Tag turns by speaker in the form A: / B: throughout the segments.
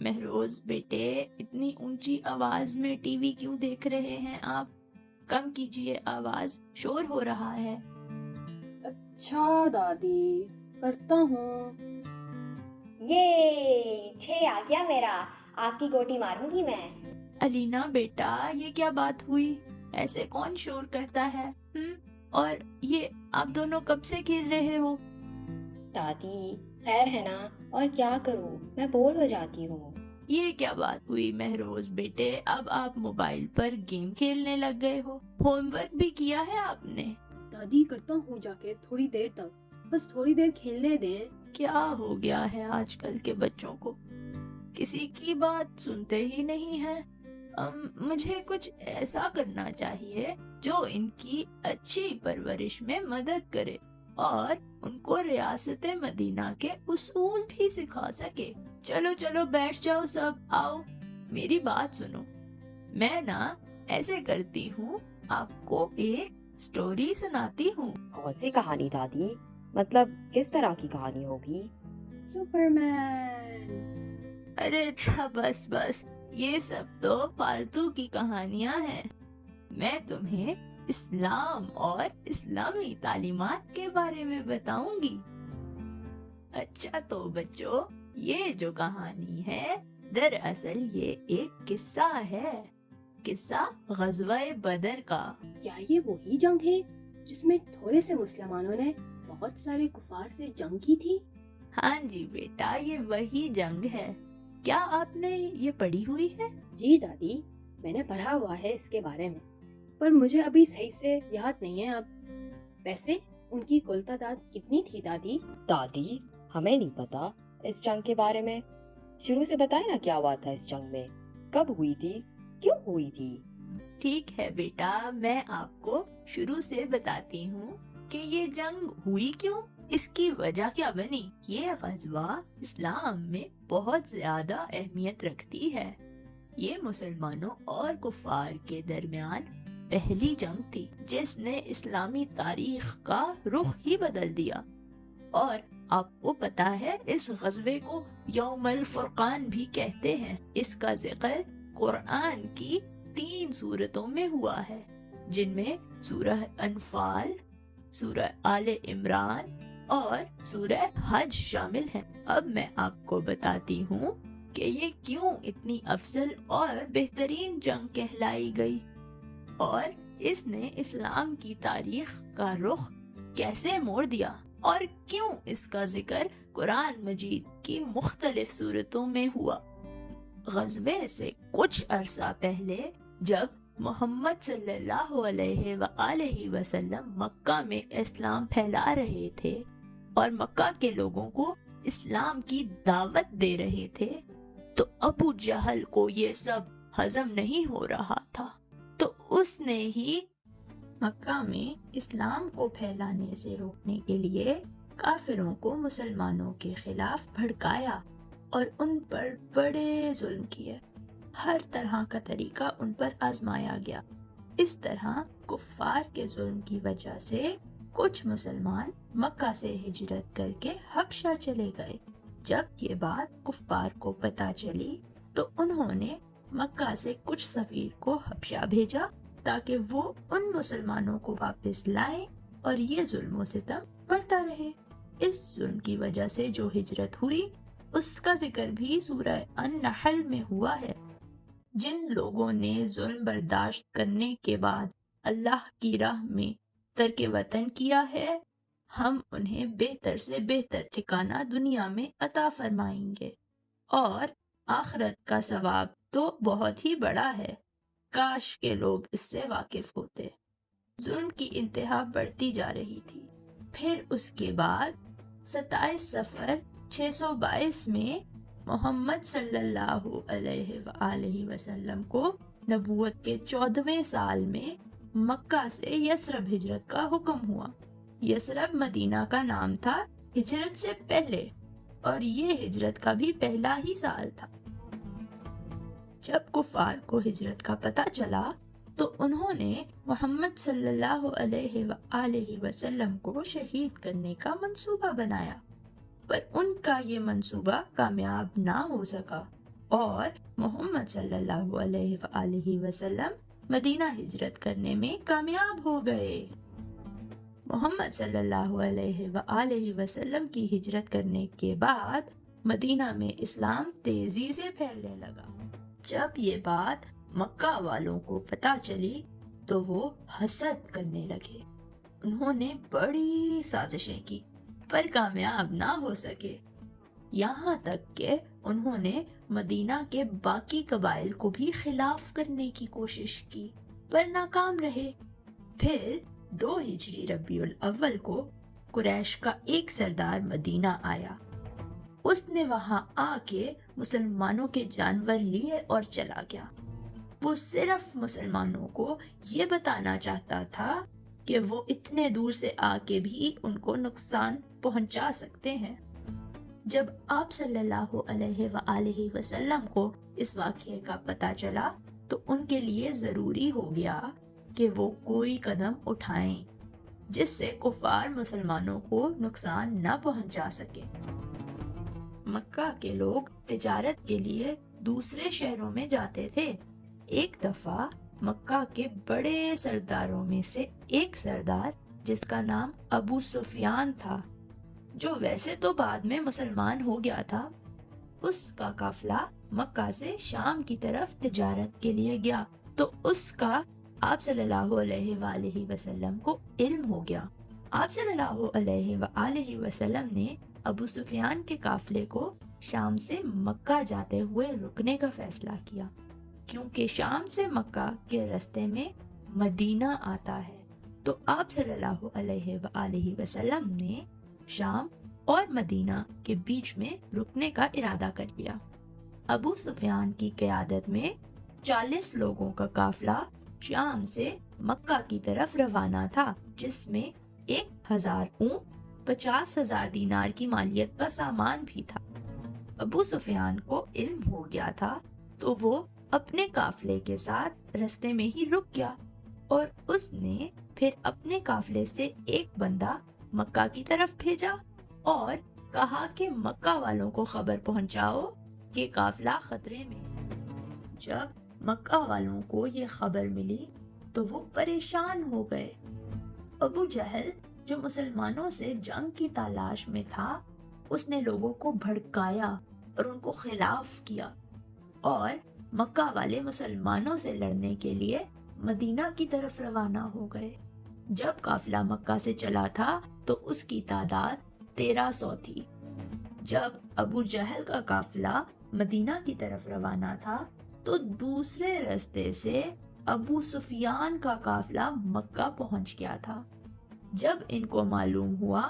A: مہروز بیٹے، اتنی اونچی آواز میں ٹی وی کیوں دیکھ رہے ہیں آپ؟ کم کیجیے آواز، شور ہو رہا ہے۔
B: اچھا دادی، کرتا ہوں۔
C: یہ 6 آ گیا میرا، آپ کی گوٹی ماروں گی میں۔
A: علینا بیٹا، یہ کیا بات ہوئی؟ ایسے کون شور کرتا ہے؟ اور یہ آپ دونوں کب سے کھیل رہے ہو؟
C: دادی خیر ہے نا، اور کیا کروں، میں بور ہو جاتی ہوں۔
A: یہ کیا بات ہوئی مہروز بیٹے، اب آپ موبائل پر گیم کھیلنے لگ گئے ہو؟ ہوم ورک بھی کیا ہے آپ نے؟
B: دادی کرتا ہوں جا کے تھوڑی دیر تک، بس تھوڑی دیر کھیلنے دیں۔
A: کیا ہو گیا ہے آج کل کے بچوں کو؟ کسی کی بات سنتے ہی نہیں ہیں۔ مجھے کچھ ایسا کرنا چاہیے جو ان کی اچھی پرورش میں مدد کرے اور ان کو ریاست مدینہ کے اصول بھی سکھا سکے۔ چلو چلو بیٹھ جاؤ سب، آؤ میری بات سنو۔ میں نا ایسے کرتی ہوں، آپ کو ایک سٹوری سناتی ہوں۔
C: کون سی کہانی دادی؟ مطلب کس طرح کی کہانی ہوگی؟
B: سپرمین۔
A: ارے اچھا، بس بس، یہ سب تو فالتو کی کہانیاں ہیں۔ میں تمہیں اسلام اور اسلامی تعلیمات کے بارے میں بتاؤں گی۔ اچھا تو بچوں، یہ جو کہانی ہے دراصل یہ ایک قصہ ہے، قصہ غزوہ بدر کا۔
B: کیا یہ وہی جنگ ہے جس میں تھوڑے سے مسلمانوں نے بہت سارے کفار سے جنگ کی تھی؟
A: ہاں جی بیٹا، یہ وہی جنگ ہے۔ کیا آپ نے یہ پڑھی ہوئی ہے؟
B: جی دادی، میں نے پڑھا ہوا ہے اس کے بارے میں، پر مجھے ابھی صحیح سے یاد نہیں ہے اب۔ ویسے ان کی کل تعداد کتنی تھی دادی؟
C: دادی ہمیں نہیں پتا اس جنگ کے بارے میں، شروع سے بتائے نا کیا ہوا تھا اس جنگ میں، کب ہوئی تھی، کیوں ہوئی تھی؟
A: ٹھیک ہے بیٹا، میں آپ کو شروع سے بتاتی ہوں کہ یہ جنگ ہوئی کیوں، اس کی وجہ کیا بنی۔ یہ غزوہ اسلام میں بہت زیادہ اہمیت رکھتی ہے۔ یہ مسلمانوں اور کفار کے درمیان پہلی جنگ تھی جس نے اسلامی تاریخ کا رخ ہی بدل دیا۔ اور آپ کو پتا ہے اس غزوے کو یوم الفرقان بھی کہتے ہیں۔ اس کا ذکر قرآن کی 3 سورتوں میں ہوا ہے، جن میں سورہ انفال، سورہ آل عمران اور سورہ حج شامل ہیں۔ اب میں آپ کو بتاتی ہوں کہ یہ کیوں اتنی افضل اور بہترین جنگ کہلائی گئی، اور اس نے اسلام کی تاریخ کا رخ کیسے موڑ دیا، اور کیوں اس کا ذکر قرآن مجید کی مختلف سورتوں میں ہوا۔ غزوے سے کچھ عرصہ پہلے جب محمد صلی اللہ علیہ وآلہ وسلم مکہ میں اسلام پھیلا رہے تھے اور مکہ کے لوگوں کو اسلام کی دعوت دے رہے تھے، تو ابو جہل کو یہ سب ہضم نہیں ہو رہا تھا، تو اس نے ہی مکہ میں اسلام کو پھیلانے سے روکنے کے لیے کافروں کو مسلمانوں کے خلاف بھڑکایا اور ان پر بڑے ظلم کیے۔ ہر طرح کا طریقہ ان پر آزمایا گیا۔ اس طرح کفار کے ظلم کی وجہ سے کچھ مسلمان مکہ سے ہجرت کر کے حبشہ چلے گئے۔ جب یہ بات کفار کو پتہ چلی تو انہوں نے مکہ سے کچھ سفیر کو حبشہ بھیجا تاکہ وہ ان مسلمانوں کو واپس لائیں اور یہ ظلم و ستم بڑھتا رہے۔ اس ظلم کی وجہ سے جو ہجرت ہوئی اس کا ذکر بھی سورہ النحل میں ہوا ہے۔ جن لوگوں نے ظلم برداشت کرنے کے بعد اللہ کی راہ میں ترک وطن کیا ہے، ہم انہیں بہتر سے بہتر ٹھکانہ دنیا میں عطا فرمائیں گے، اور آخرت کا ثواب تو بہت ہی بڑا ہے۔ کاش کے لوگ اس سے واقف ہوتے۔ ظلم کی انتہا بڑھتی جا رہی تھی۔ پھر اس کے بعد 27 صفر 622 میں محمد صلی اللہ علیہ وآلہ وسلم کو نبوت کے 14ویں سال میں مکہ سے یثرب ہجرت کا حکم ہوا۔ یثرب مدینہ کا نام تھا ہجرت سے پہلے، اور یہ ہجرت کا بھی پہلا ہی سال تھا۔ جب کفار کو ہجرت کا پتہ چلا تو انہوں نے محمد صلی اللہ علیہ وآلہ وسلم کو شہید کرنے کا منصوبہ بنایا، پر ان کا یہ منصوبہ کامیاب نہ ہو سکا۔ اور محمد صلی اللہ علیہ وآلہ وسلم مدینہ ہجرت کرنے میں کامیاب ہو گئے۔ محمد صلی اللہ علیہ وآلہ وسلم کی ہجرت کرنے کے بعد مدینہ میں اسلام تیزی سے پھیلنے لگا۔ جب یہ بات مکہ والوں کو پتہ چلی تو وہ حسد کرنے لگے۔ انہوں نے بڑی سازشیں کی پر کامیاب نہ ہو سکے، یہاں تک کہ انہوں نے مدینہ کے باقی قبائل کو بھی خلاف کرنے کی کوشش کی پر ناکام رہے۔ پھر 2 ہجری ربیع الاول کو قریش کا ایک سردار مدینہ آیا۔ اس نے وہاں آ کے مسلمانوں کے جانور لیے اور چلا گیا۔ وہ صرف مسلمانوں کو یہ بتانا چاہتا تھا کہ وہ اتنے دور سے آ کے بھی ان کو نقصان پہنچا سکتے ہیں۔ جب آپ صلی اللہ علیہ وآلہ وسلم کو اس واقعے کا پتہ چلا تو ان کے لیے ضروری ہو گیا کہ وہ کوئی قدم اٹھائیں جس سے کفار مسلمانوں کو نقصان نہ پہنچا سکے۔ مکہ کے لوگ تجارت کے لیے دوسرے شہروں میں جاتے تھے۔ ایک دفعہ مکہ کے بڑے سرداروں میں سے ایک سردار جس کا نام ابو سفیان تھا، جو ویسے تو بعد میں مسلمان ہو گیا تھا، اس کا قافلہ مکہ سے شام کی طرف تجارت کے لیے گیا تو اس کا آپ صلی اللہ علیہ وآلہ وسلم کو علم ہو گیا۔ آپ صلی اللہ علیہ وآلہ وسلم نے ابو سفیان کے قافلے کو شام سے مکہ جاتے ہوئے رکنے کا فیصلہ کیا، کیونکہ شام سے مکہ کے رستے میں مدینہ آتا ہے۔ تو آپ صلی اللہ علیہ وآلہ وسلم نے شام اور مدینہ کے بیچ میں رکنے کا ارادہ کر لیا۔ ابو سفیان کی قیادت میں 40 لوگوں کا قافلہ شام سے مکہ کی طرف روانہ تھا، جس میں 1000 اونٹ، 50,000 دینار کی مالیت کا سامان بھی تھا۔ ابو سفیان کو علم ہو گیا تھا تو وہ اپنے قافلے کے ساتھ رستے میں ہی رک گیا اور اس نے پھر اپنے قافلے سے ایک بندہ مکہ کی طرف بھیجا اور کہا کہ مکہ والوں کو خبر پہنچاؤ کہ قافلہ خطرے میں ہے۔ جب مکہ والوں کو یہ خبر ملی تو وہ پریشان ہو گئے۔ ابو جہل جو مسلمانوں سے جنگ کی تلاش میں تھا، اس نے لوگوں کو بھڑکایا اور ان کو خلاف کیا اور مکہ والے مسلمانوں سے لڑنے کے لیے مدینہ کی طرف روانہ ہو گئے۔ جب قافلہ مکہ سے چلا تھا تو اس کی تعداد 1300 تھی۔ جب ابو جہل کا قافلہ مدینہ کی طرف روانہ تھا تو دوسرے راستے سے ابو سفیان کا قافلہ مکہ پہنچ گیا تھا۔ جب ان کو معلوم ہوا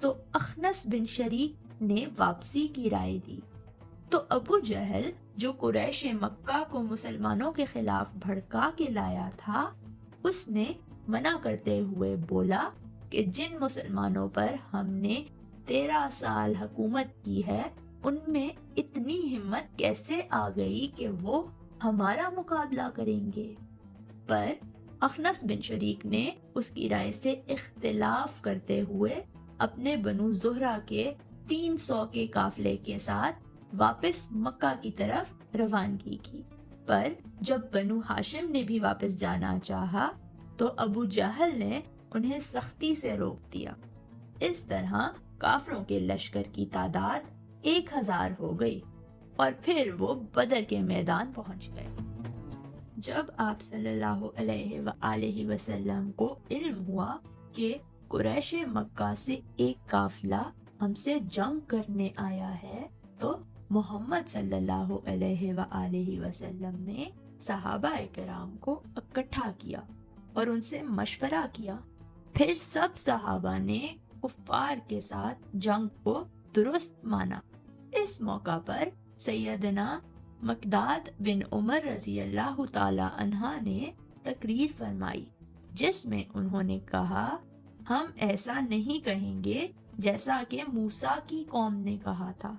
A: تو اخنس بن شریک نے واپسی کی رائے دی، تو ابو جہل جو قریش مکہ کو مسلمانوں کے خلاف بھڑکا کے لایا تھا، اس نے منع کرتے ہوئے بولا کہ جن مسلمانوں پر ہم نے 13 سال حکومت کی ہے، ان میں اتنی ہمت کیسے آ گئی کہ وہ ہمارا مقابلہ کریں گے؟ پر اخنس بن شریک نے اس کی رائے سے اختلاف کرتے ہوئے اپنے بنو زہرہ کے 300 کے قافلے کے ساتھ واپس مکہ کی طرف روانگی کی۔ پر جب بنو ہاشم نے بھی واپس جانا چاہا تو ابو جہل نے انہیں سختی سے روک دیا۔ اس طرح کافروں کے لشکر کی تعداد 1000 ہو گئی اور پھر وہ بدر کے میدان پہنچ گئے۔ جب آپ صلی اللہ علیہ وآلہ وسلم کو علم ہوا کہ قریش مکہ سے ایک قافلہ ہم سے جنگ کرنے آیا ہے، تو محمد صلی اللہ علیہ وآلہ وسلم نے صحابہ کرام کو اکٹھا کیا اور ان سے مشورہ کیا۔ پھر سب صحابہ نے کفار کے ساتھ جنگ کو درست مانا۔ اس موقع پر سیدنا مقداد بن عمر رضی اللہ تعالی عنہ نے تقریر فرمائی، جس میں انہوں نے کہا، ہم ایسا نہیں کہیں گے جیسا کہ موسیٰ کی قوم نے کہا تھا،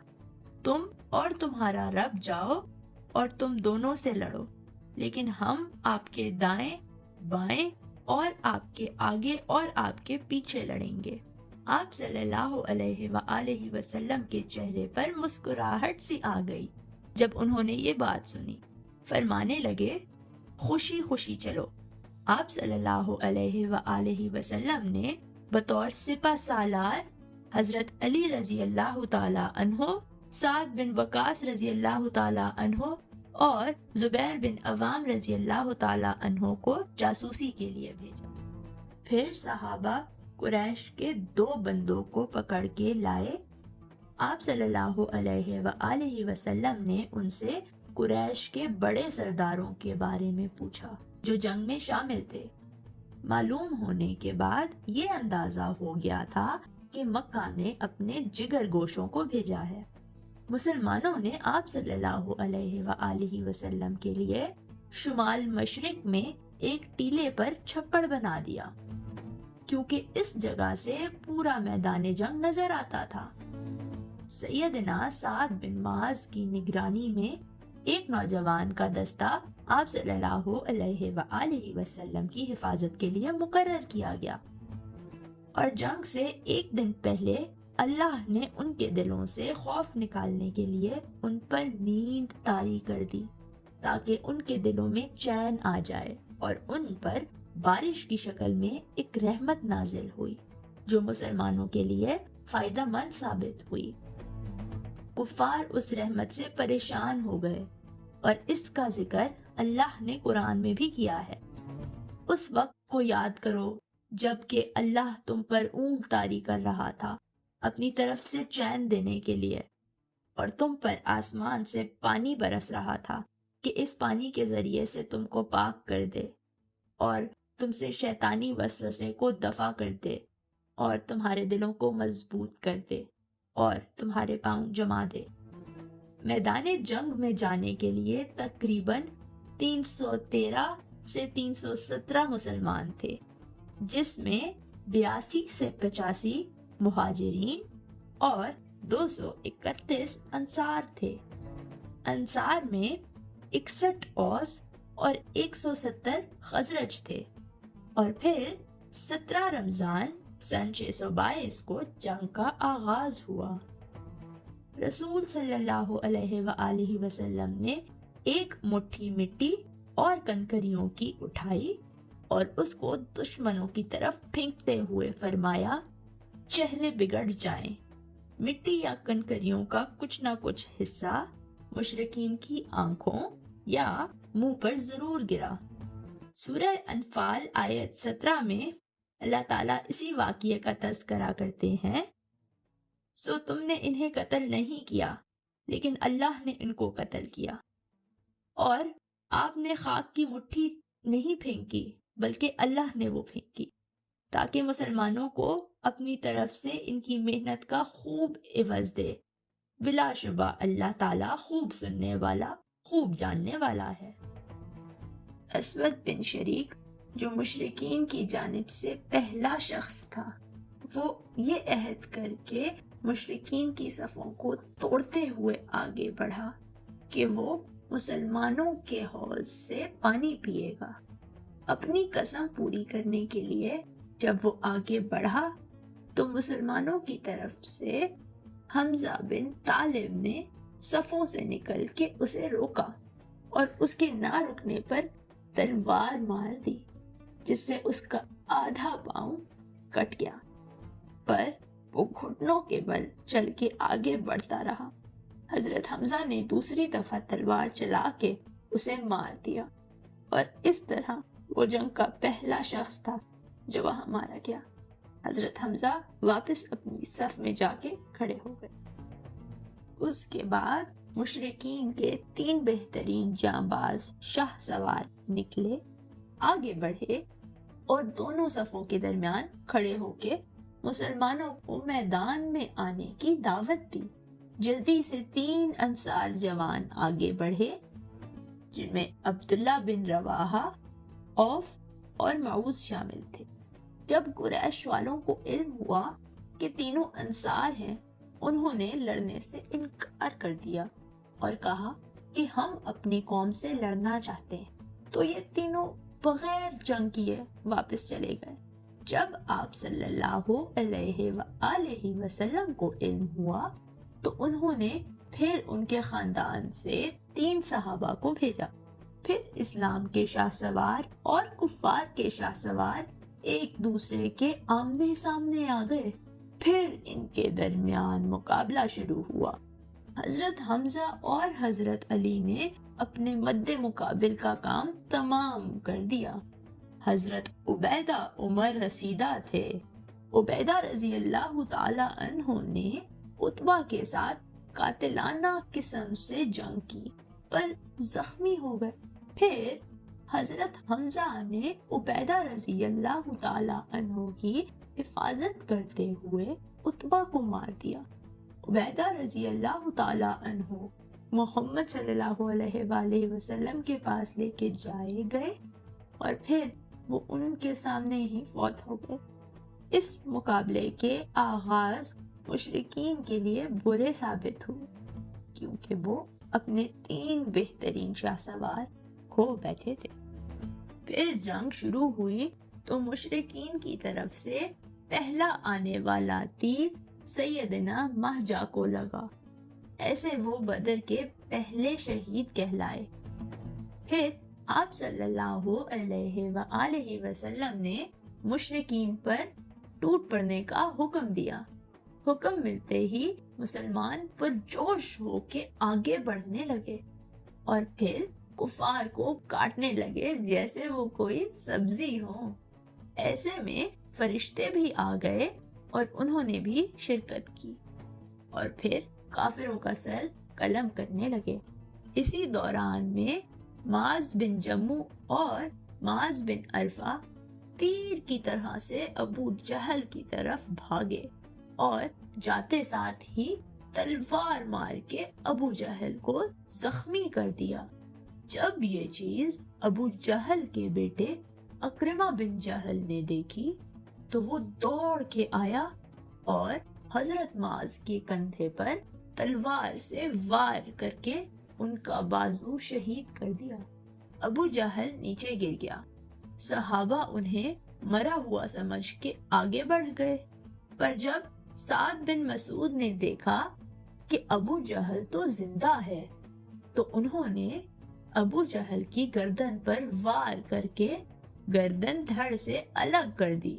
A: تم اور تمہارا رب جاؤ اور تم دونوں سے لڑو، لیکن ہم آپ کے دائیں بائیں اور آپ کے آگے اور آپ کے پیچھے لڑیں گے۔ آپ صلی اللہ علیہ وآلہ وسلم کے چہرے پر مسکراہٹ سی آ گئی جب انہوں نے یہ بات سنی فرمانے لگے خوشی خوشی چلو۔ آپ صلی اللہ علیہ وآلہ وسلم نے بطور سپہ سالار حضرت علی رضی اللہ تعالی عنہ، سعد بن وقاص رضی اللہ تعالی عنہ اور زبیر بن عوام رضی اللہ تعالی عنہ کو جاسوسی کے لیے بھیجا۔ پھر صحابہ قریش کے 2 بندوں کو پکڑ کے لائے۔ آپ صلی اللہ علیہ وآلہ وسلم نے ان سے قریش کے بڑے سرداروں کے بارے میں پوچھا جو جنگ میں شامل تھے۔ معلوم ہونے کے بعد یہ اندازہ ہو گیا تھا کہ مکہ نے اپنے جگر گوشوں کو بھیجا ہے۔ مسلمانوں نے آپ صلی اللہ علیہ وآلہ وسلم کے لیے شمال مشرق میں ایک ٹیلے پر چھپڑ بنا دیا، کیونکہ اس جگہ سے پورا میدان جنگ نظر آتا تھا۔ سیدنا سعد بن معاذ کی نگرانی میں ایک نوجوان کا دستہ آپ صلی اللہ علیہ وآلہ وسلم کی حفاظت کے لیے مقرر کیا گیا، اور جنگ سے ایک دن پہلے اللہ نے ان کے دلوں سے خوف نکالنے کے لیے ان پر نیند طاری کر دی تاکہ ان کے دلوں میں چین آ جائے، اور ان پر بارش کی شکل میں ایک رحمت نازل ہوئی جو مسلمانوں کے لیے فائدہ مند ثابت ہوئی۔ کفار اس رحمت سے پریشان ہو گئے، اور اس کا ذکر اللہ نے قرآن میں بھی کیا ہے۔ اس وقت کو یاد کرو جب کہ اللہ تم پر اونگ طاری کر رہا تھا اپنی طرف سے چین دینے کے لیے، اور تم پر آسمان سے پانی برس رہا تھا کہ اس پانی کے ذریعے سے تم کو پاک کر دے اور تم سے شیطانی وسوسے کو دفع کر دے اور تمہارے دلوں کو مضبوط کر دے اور تمہارے پاؤں جما دے۔ میدان جنگ میں جانے کے لیے تقریباً 313 سے 317 مسلمان تھے، جس میں 82 سے 85 مہاجرین اور 231 انصار تھے۔ انصار میں 61 اوس اور 170 خزرج تھے، اور پھر 17 رمضان سن 622 کو جنگ کا آغاز ہوا۔ رسول صلی اللہ علیہ وآلہ وسلم نے ایک مٹھی مٹی اور کنکریوں کی اٹھائی اور اس کو دشمنوں کی طرف پھینکتے ہوئے فرمایا، چہرے بگڑ جائیں۔ مٹی یا کنکریوں کا کچھ نہ کچھ حصہ مشرکین کی آنکھوں یا منہ پر ضرور گرا۔ سورہ انفال آیت 17 میں اللہ تعالیٰ اسی واقعے کا تذکرہ کرتے ہیں، سو تم نے انہیں قتل نہیں کیا لیکن اللہ نے ان کو قتل کیا، اور آپ نے خاک کی مٹھی نہیں پھینکی بلکہ اللہ نے وہ پھینکی تاکہ مسلمانوں کو اپنی طرف سے ان کی محنت کا خوب عوض دے۔ بلا شبہ اللہ تعالیٰ خوب سننے والا، خوب جاننے والا ہے۔ اسود بن شریک جو مشرکین کی جانب سے پہلا شخص تھا، وہ یہ عہد کر کے مشرکین کی صفوں کو توڑتے ہوئے آگے بڑھا کہ وہ مسلمانوں کے حوض سے پانی پیے گا۔ اپنی قسم پوری کرنے کے لیے جب وہ آگے بڑھا تو مسلمانوں کی طرف سے حمزہ بن طالب نے صفوں سے نکل کے اسے روکا اور اس کے نہ رکنے پر تلوار مار دی، جس سے اس کا آدھا پاؤں کٹ گیا، پر وہ گھٹنوں کے بل چل کے آگے بڑھتا رہا۔ حضرت حمزہ نے دوسری دفعہ تلوار چلا کے اسے مار دیا، اور اس طرح وہ جنگ کا پہلا شخص تھا جو وہاں مارا گیا۔ حضرت حمزہ واپس اپنی صف میں جا کے کھڑے ہو گئے۔ اس کے بعد مشرکین کے 3 بہترین جانباز شاہ سوار نکلے، آگے بڑھے اور دونوں صفوں کے درمیان کھڑے ہو کے مسلمانوں کو میدان میں آنے کی دعوت دی۔ جلدی سے 3 انصار جوان آگے بڑھے، جن میں عبداللہ بن رواحہ، عوف اور معوذ شامل تھے۔ جب قریش والوں کو علم ہوا کہ تینوں انصار ہیں، انہوں نے لڑنے سے انکار کر دیا اور کہا کہ ہم اپنی قوم سے لڑنا چاہتے ہیں، تو یہ تینوں بغیر جنگ کیے واپس چلے گئے۔ جب آپ صلی اللہ علیہ وآلہ وسلم کو علم ہوا تو انہوں نے پھر ان کے خاندان سے 3 صحابہ کو بھیجا۔ پھر اسلام کے شاہ سوار اور کفار کے شاہ سوار ایک دوسرے کے آمنے سامنے آ گئے۔ پھر ان کے درمیان مقابلہ شروع ہوا۔ حضرت حمزہ اور حضرت علی نے اپنے مد مقابل کا کام تمام کر دیا۔ حضرت عبیدہ عمر رسیدہ تھے۔ عبیدہ رضی اللہ تعالی عنہ نے عتبہ کے ساتھ قاتلانہ قسم سے جنگ کی پر زخمی ہو گئے۔ پھر حضرت حمزہ نے عبیدہ رضی اللہ تعالی عنہ کی حفاظت کرتے ہوئے عتبہ کو مار دیا۔ عبیدہ رضی اللہ تعالی عنہ محمد صلی اللہ علیہ وآلہ وسلم کے پاس لے کے جائے گئے اور پھر وہ ان کے سامنے ہی فوت ہو گئے۔ اس مقابلے کے آغاز مشرکین کے لیے برے ثابت ہوئے کیونکہ وہ اپنے 3 بہترین شاہ سوار کھو بیٹھے تھے۔ پھر جنگ شروع ہوئی تو مشرکین کی طرف سے پہلا آنے والا تیر سیدنا مہجہ کو لگا۔ ایسے وہ بدر کے پہلے شہید کہلائے۔ پھر آپ صلی اللہ علیہ وآلہ وسلم نے مشرکین پر ٹوٹ پڑنے کا حکم دیا۔ حکم ملتے ہی مسلمان پرجوش ہو کے آگے بڑھنے لگے اور پھر کفار کو کاٹنے لگے جیسے وہ کوئی سبزی ہو۔ ایسے میں فرشتے بھی آ گئے اور انہوں نے بھی شرکت کی اور پھر کافروں کا سر قلم کرنے لگے۔ اسی دوران میں معاذ بن جمو اور معاذ بن عرفہ تیر کی طرح سے ابو جہل کی طرف بھاگے اور جاتے ساتھ ہی تلوار مار کے ابو جہل کو زخمی کر دیا۔ جب یہ چیز ابو جہل کے بیٹے اکرمہ بن جہل نے دیکھی تو وہ دوڑ کے آیا اور حضرت معاذ کے کندھے پر تلوار سے وار کر کے ان کا بازو شہید کر دیا۔ ابو جہل نیچے گر گیا۔ صحابہ انہیں مرا ہوا سمجھ کے آگے بڑھ گئے، پر جب سعد بن مسعود نے دیکھا کہ ابو جہل تو زندہ ہے تو انہوں نے ابو جہل کی گردن پر وار کر کے گردن دھڑ سے الگ کر دی۔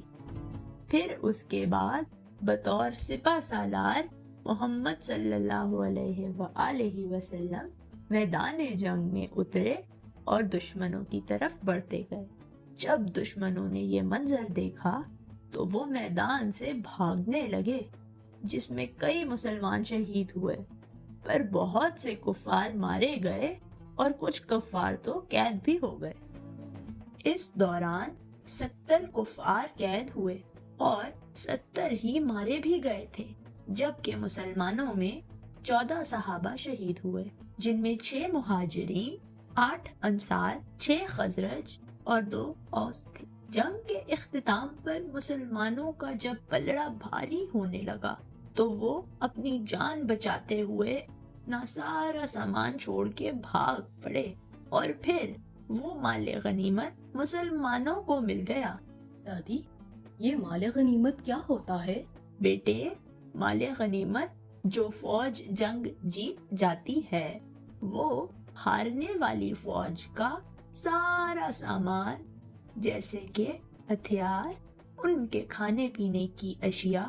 A: پھر اس کے بعد بطور سپہ سالار محمد صلی اللہ علیہ وآلہ وسلم میدان جنگ میں اترے اور دشمنوں کی طرف بڑھتے گئے۔ جب دشمنوں نے یہ منظر دیکھا تو وہ میدان سے بھاگنے لگے، جس میں کئی مسلمان شہید ہوئے، پر بہت سے کفار مارے گئے اور کچھ کفار تو قید بھی ہو گئے۔ اس دوران 70 کفار قید ہوئے اور 70 ہی مارے بھی گئے تھے، جبکہ مسلمانوں میں 14 صحابہ شہید ہوئے، جن میں 6 مہاجرین، 8 انصار، 6 خزرج اور 2 اوس تھے۔ جنگ کے اختتام پر مسلمانوں کا جب پلڑا بھاری ہونے لگا تو وہ اپنی جان بچاتے ہوئے اپنا سارا سامان چھوڑ کے بھاگ پڑے اور پھر وہ مال غنیمت مسلمانوں کو مل گیا۔
B: دادی، یہ مال غنیمت کیا ہوتا ہے؟
A: بیٹے، مال غنیمت جو فوج جنگ جیت جاتی ہے وہ ہارنے والی فوج کا سارا سامان جیسے کہ ہتھیار، ان کے کھانے پینے کی اشیاء،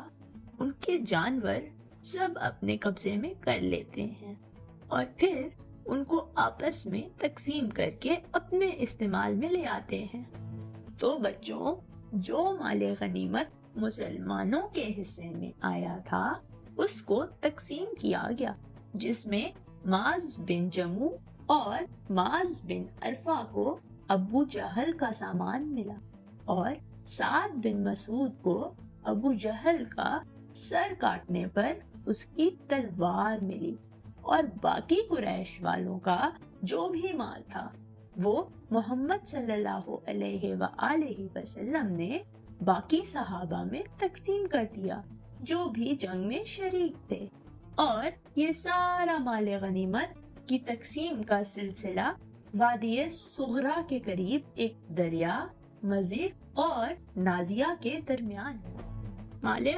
A: ان کے جانور سب اپنے قبضے میں کر لیتے ہیں اور پھر ان کو آپس میں تقسیم کر کے اپنے استعمال میں لے آتے ہیں۔ تو بچوں، جو مال غنیمت مسلمانوں کے حصے میں آیا تھا اس کو تقسیم کیا گیا، جس میں معاذ بن جمو اور معاذ بن عرفہ کو ابو جہل کا سامان ملا اور سعد بن مسعود کو ابو جہل کا سر کاٹنے پر اس کی تلوار ملی، اور باقی قریش والوں کا جو بھی مال تھا وہ محمد صلی اللہ علیہ وآلہ وسلم نے باقی صحابہ میں تقسیم کر دیا جو بھی جنگ میں شریک تھے، اور یہ سارا مال غنیمت کی تقسیم کا سلسلہ وادی صغرا کے قریب ایک دریا مضیق اور نازیہ کے درمیان ہوا۔ مال